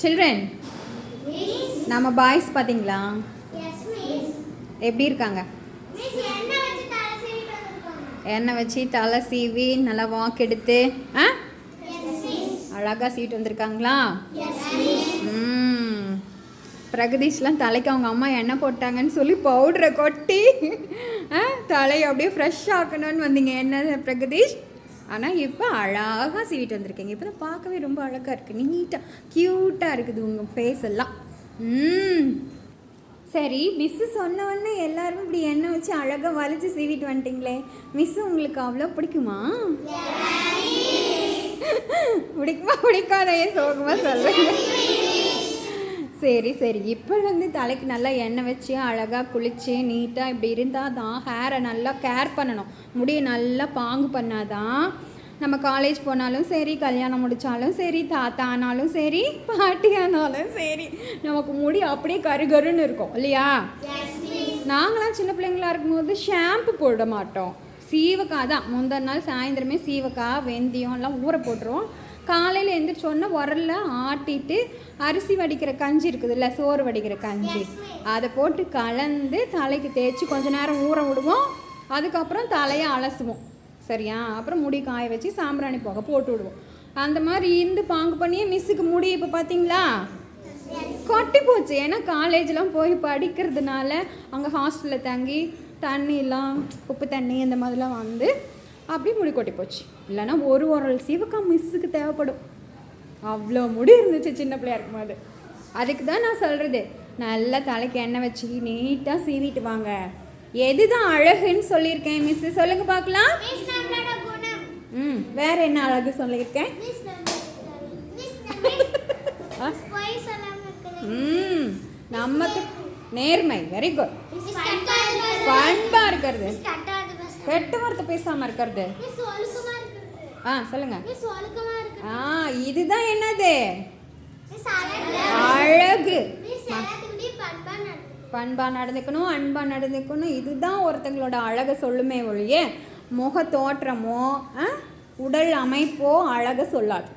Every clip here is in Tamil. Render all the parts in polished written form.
சில்ட்ரன், நம்ம பாய்ஸ் பார்த்தீங்களா எப்படி இருக்காங்க? எண்ணெய் வச்சு தலை சீவி நல்லா வாக் எடுத்து அழகாக சீட்டு வந்திருக்காங்களா? பிரகதீஷ்லாம் தலைக்கு அவங்க அம்மா எண்ணெய் போட்டாங்கன்னு சொல்லி பவுடரை கொட்டி தலையை அப்படியே ஃப்ரெஷ் ஆக்கணும்னு வந்தீங்க என்ன பிரகதீஷ்? ஆனால் இப்போ அழகாக சீவிட்டு வந்திருக்கீங்க. இப்போ தான் பார்க்கவே ரொம்ப அழகாக இருக்குது, நீட்டாக க்யூட்டாக இருக்குது உங்கள் ஃபேஸ் எல்லாம். சரி, மிஸ்ஸு சொன்ன உடனே எல்லாருமே இப்படி எண்ணெய் வச்சு அழகாக வலிச்சு சீவிட்டு வந்துட்டிங்களே, மிஸ்ஸு உங்களுக்கு அவ்வளோ பிடிக்குமா? பிடிக்குமா பிடிக்காதையே சோகமாக சொல்கிறேங்க. சரி சரி, இப்போ வந்து தலைக்கு நல்லா எண்ணெய் வச்சு அழகாக குளித்து நீட்டாக இப்படி இருந்தால் தான் ஹேரை நல்லா கேர் பண்ணணும். முடியை நல்லா பாங்கு பண்ணாதான் நம்ம காலேஜ் போனாலும் சரி, கல்யாணம் முடித்தாலும் சரி, தாத்தா ஆனாலும் சரி, பாட்டி ஆனாலும் சரி, நமக்கு முடி அப்படியே கருகருன்னு இருக்கும் இல்லையா? நாங்களாம் சின்ன பிள்ளைங்களா இருக்கும்போது ஷாம்பு போட மாட்டோம், சீவக்காய் தான். முந்தின நாள் சாயந்தரமே சீவக்காய் வெந்தயம் எல்லாம் ஊற போட்டுருவோம். காலையில் எழுந்திரிச்சோன்னா உரல்ல ஆட்டிட்டு அரிசி வடிக்கிற கஞ்சி இருக்குதுல்ல, சோறு வடிக்கிற கஞ்சி, அதை போட்டு கலந்து தலைக்கு தேய்ச்சி கொஞ்ச நேரம் ஊற விடுவோம். அதுக்கப்புறம் தலையை அலசுவோம், சரியா? அப்புறம் முடி காய வச்சு சாம்பிராணி புகை போட்டு விடுவோம். அந்த மாதிரி இருந்து பாங்கு பண்ணியே மிஸ்ஸுக்கு முடி இப்போ பார்த்தீங்களா கொட்டி போச்சு. ஏன்னா காலேஜெலாம் போய் படிக்கிறதுனால அங்கே ஹாஸ்டலில் தங்கி தண்ணியெலாம் உப்பு தண்ணி இந்த மாதிரிலாம் வந்து அப்படி முடி கொட்டி போச்சு. இல்லைன்னா ஒரு உரல் சீவக்காய் மிஸ்ஸுக்கு தேவைப்படும். அவ்வளோ முடி இருந்துச்சு சின்ன பிள்ளையா இருக்கும்போது. அதுக்கு தான் நான் சொல்கிறது, நல்லா தலைக்கு எண்ணெய் வச்சு நீட்டாக சீவிட்டு வாங்க. எதுதான் அழகுன்னு சொல்லியிருக்கேன் மிஸ்ஸு? சொல்லுங்க பார்க்கலாம். வேற என்ன அழகு சொல்லியிருக்கேன்? நமக்கு நேர்மை, வெரி குட். பண்பா இருக்கிறது, கெட்ட வார்த்தை பேசாம இருக்கிறது. சொல்லுங்க. இதுதான் என்னது அழகு. பண்பா நடந்துக்கணும், அன்பா நடந்துக்கணும். இதுதான் ஒருத்தங்களோட அழகை சொல்லுமே ஒழிய முக தோற்றமோ உடல் அமைப்போ அழகை சொல்லாது,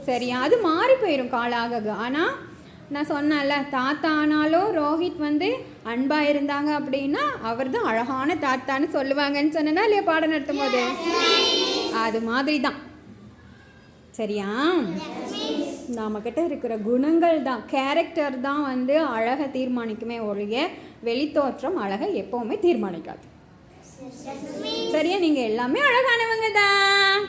சரியா? அது மாறி போயிடும் காலாக. ஆனால் நான் சொன்னேன்ல, தாத்தா ஆனாலும் ரோஹித் வந்து அன்பாக இருந்தாங்க அப்படின்னா அவர் தான் அழகான தாத்தான்னு சொல்லுவாங்கன்னு சொன்னா இல்லையா பாடம் நடத்தும் போது? அது மாதிரி தான், சரியா? நம்மக்கிட்ட இருக்கிற குணங்கள் தான், கேரக்டர் தான் வந்து அழகை தீர்மானிக்குமே ஒழிய வெளித்தோற்றம் அழகை எப்போவுமே தீர்மானிக்காது, சரியா? நீங்கள் எல்லாமே அழகானவங்க தான்.